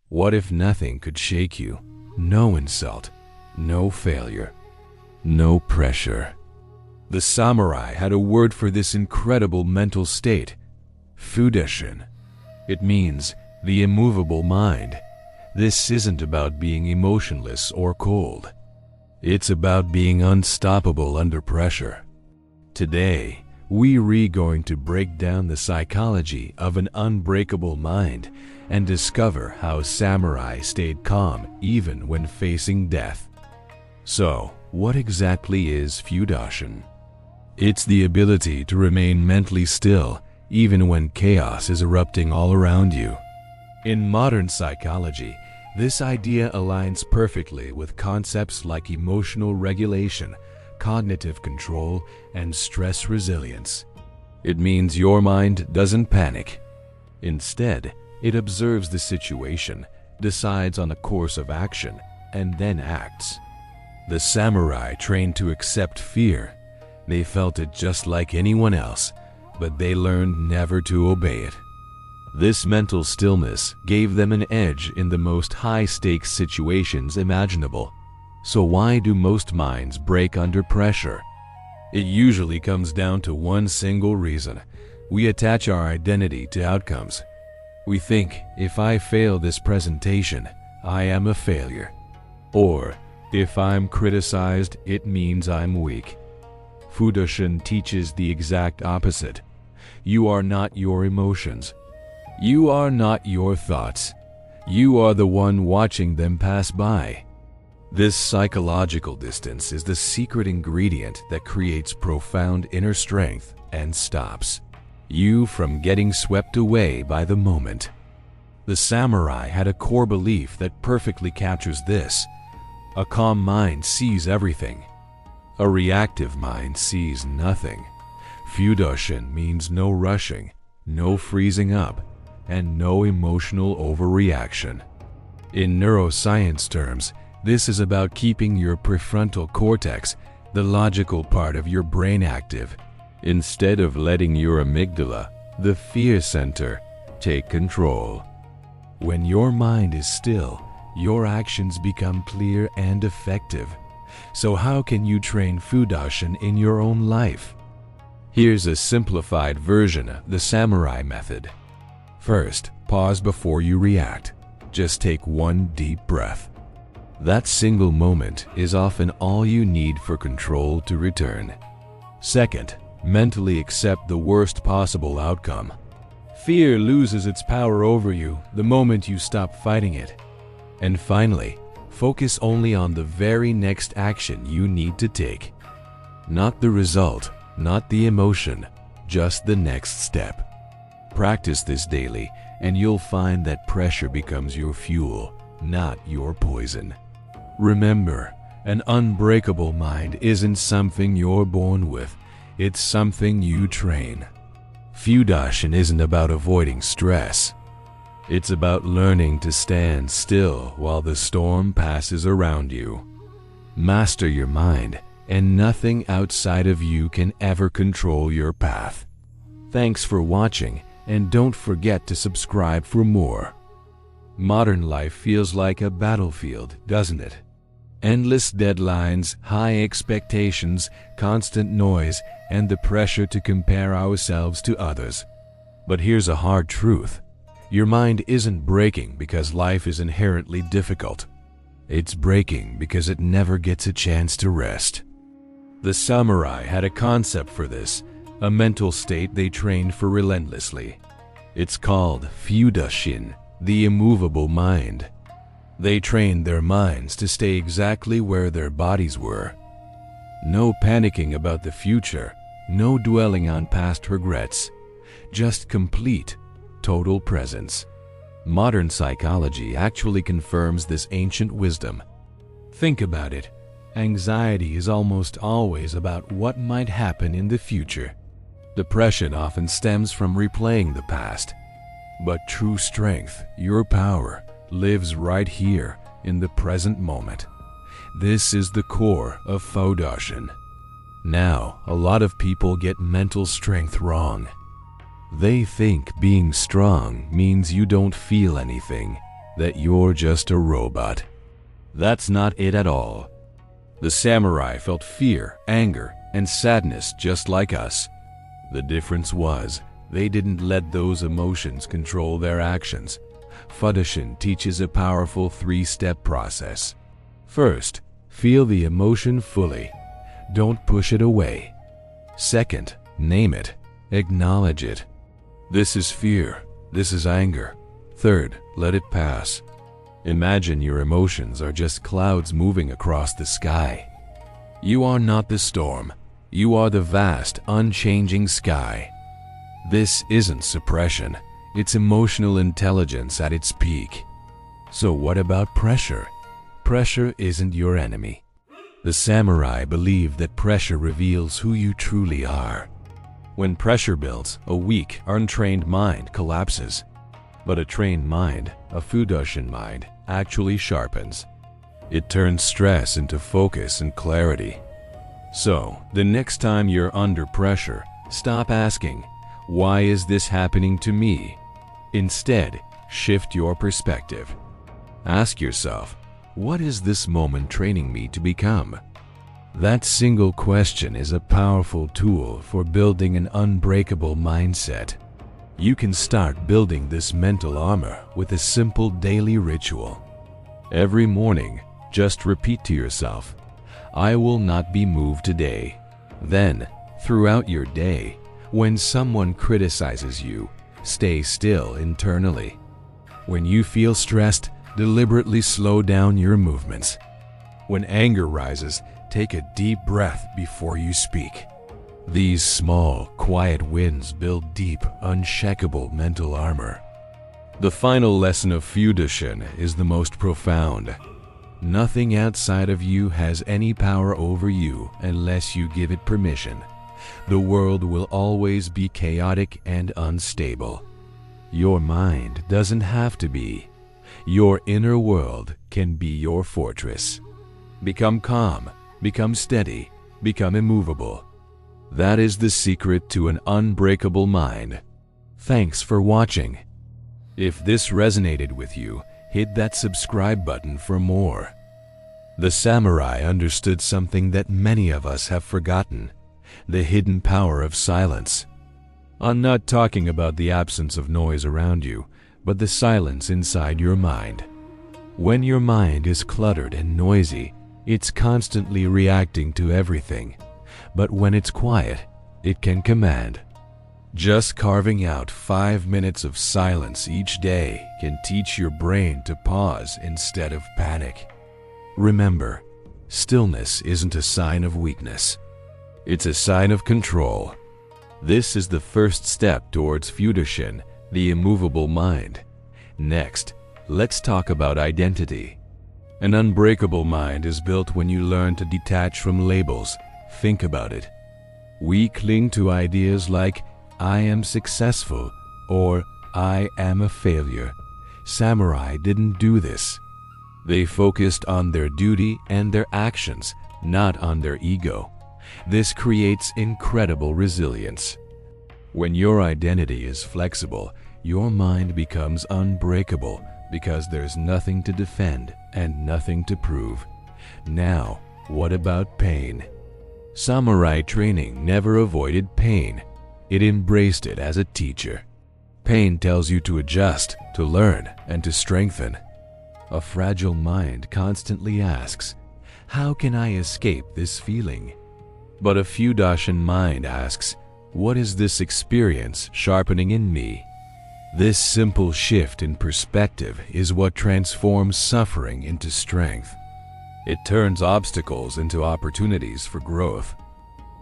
What if nothing could shake you? No insult, no failure, no pressure. The samurai had a word for this incredible mental state: Fudōshin. It means the immovable mind. This isn't about being emotionless or cold. It's about being unstoppable under pressure. Today, we're going to break down the psychology of an unbreakable mind and discover how samurai stayed calm even when facing death. So, what exactly is Fudōshin? It's the ability to remain mentally still even when chaos is erupting all around you. In modern psychology, this idea aligns perfectly with concepts like emotional regulation, cognitive control, and stress resilience. It means your mind doesn't panic. Instead, it observes the situation, decides on a course of action, and then acts. The samurai trained to accept fear. They felt it just like anyone else, but they learned never to obey it. This mental stillness gave them an edge in the most high-stakes situations imaginable. So why do most minds break under pressure? It usually comes down to one single reason. We attach our identity to outcomes. We think, if I fail this presentation, I am a failure. Or, if I'm criticized, it means I'm weak. Fudoshin teaches the exact opposite. You are not your emotions. You are not your thoughts. You are the one watching them pass by. This psychological distance is the secret ingredient that creates profound inner strength and stops you from getting swept away by the moment. The samurai had a core belief that perfectly captures this. A calm mind sees everything. A reactive mind sees nothing. Fudoshin means no rushing, no freezing up, and no emotional overreaction. In neuroscience terms, this is about keeping your prefrontal cortex, the logical part of your brain, active, instead of letting your amygdala, the fear center, take control. When your mind is still, your actions become clear and effective. So how can you train Fudoshin in your own life? Here's a simplified version of the samurai method. First, pause before you react. Just take one deep breath. That single moment is often all you need for control to return. Second, mentally accept the worst possible outcome. Fear loses its power over you the moment you stop fighting it. And finally, focus only on the very next action you need to take. Not the result, not the emotion, just the next step. Practice this daily, and you'll find that pressure becomes your fuel, not your poison. Remember, an unbreakable mind isn't something you're born with, it's something you train. Fudoshin isn't about avoiding stress. It's about learning to stand still while the storm passes around you. Master your mind, and nothing outside of you can ever control your path. Thanks for watching, and don't forget to subscribe for more. Modern life feels like a battlefield, doesn't it? Endless deadlines, high expectations, constant noise, and the pressure to compare ourselves to others. But here's a hard truth. Your mind isn't breaking because life is inherently difficult. It's breaking because it never gets a chance to rest. The samurai had a concept for this, a mental state they trained for relentlessly. It's called Fudōshin, the immovable mind. They trained their minds to stay exactly where their bodies were. No panicking about the future, no dwelling on past regrets, just complete, total presence. Modern psychology actually confirms this ancient wisdom. Think about it. Anxiety is almost always about what might happen in the future. Depression often stems from replaying the past. But true strength, your power, lives right here in the present moment. This is the core of Fudōshin. Now, a lot of people get mental strength wrong. They think being strong means you don't feel anything, that you're just a robot. That's not it at all. The samurai felt fear, anger, and sadness just like us. The difference was, they didn't let those emotions control their actions. Fudōshin teaches a powerful 3-step process. First, feel the emotion fully. Don't push it away. Second, name it. Acknowledge it. This is fear. This is anger. Third, let it pass. Imagine your emotions are just clouds moving across the sky. You are not the storm. You are the vast, unchanging sky. This isn't suppression. It's emotional intelligence at its peak. So what about pressure? Pressure isn't your enemy. The samurai believe that pressure reveals who you truly are. When pressure builds, a weak, untrained mind collapses. But a trained mind, a Fudoshin mind, actually sharpens. It turns stress into focus and clarity. So, the next time you're under pressure, stop asking, "Why is this happening to me?" Instead, shift your perspective. Ask yourself, "What is this moment training me to become?" That single question is a powerful tool for building an unbreakable mindset. You can start building this mental armor with a simple daily ritual. Every morning, just repeat to yourself, "I will not be moved today." Then, throughout your day, when someone criticizes you, stay still internally. When you feel stressed, deliberately slow down your movements. When anger rises, take a deep breath before you speak. These small, quiet wins build deep, unshakable mental armor. The final lesson of Fudōshin is the most profound. Nothing outside of you has any power over you unless you give it permission. The world will always be chaotic and unstable. Your mind doesn't have to be. Your inner world can be your fortress. Become calm, become steady, become immovable. That is the secret to an unbreakable mind. Thanks for watching. If this resonated with you, hit that subscribe button for more. The samurai understood something that many of us have forgotten: the hidden power of silence. I'm not talking about the absence of noise around you, but the silence inside your mind. When your mind is cluttered and noisy, it's constantly reacting to everything. But when it's quiet, it can command. Just carving out 5 minutes of silence each day can teach your brain to pause instead of panic. Remember, stillness isn't a sign of weakness. It's a sign of control. This is the first step towards Fudōshin, the immovable mind. Next, let's talk about identity. An unbreakable mind is built when you learn to detach from labels. Think about it. We cling to ideas like, "I am successful," or "I am a failure." Samurai didn't do this. They focused on their duty and their actions, not on their ego. This creates incredible resilience. When your identity is flexible, your mind becomes unbreakable because there's nothing to defend and nothing to prove. Now, what about pain? Samurai training never avoided pain. It embraced it as a teacher. Pain tells you to adjust, to learn, and to strengthen. A fragile mind constantly asks, "How can I escape this feeling?" But a Fudoshin mind asks, "What is this experience sharpening in me?" This simple shift in perspective is what transforms suffering into strength. It turns obstacles into opportunities for growth.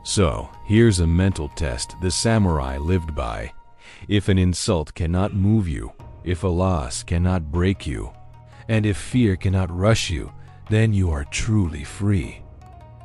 So, here's a mental test the samurai lived by. If an insult cannot move you, if a loss cannot break you, and if fear cannot rush you, then you are truly free.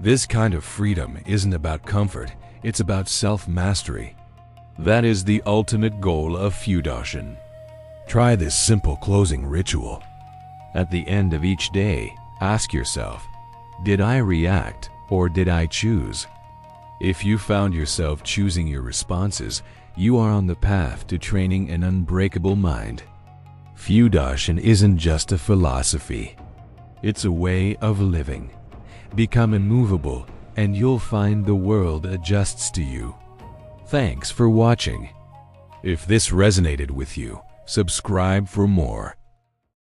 This kind of freedom isn't about comfort, it's about self-mastery. That is the ultimate goal of Fudōshin. Try this simple closing ritual. At the end of each day, ask yourself, did I react or did I choose? If you found yourself choosing your responses, you are on the path to training an unbreakable mind. Fudōshin isn't just a philosophy. It's a way of living. Become immovable, and you'll find the world adjusts to you. Thanks for watching. If this resonated with you, subscribe for more.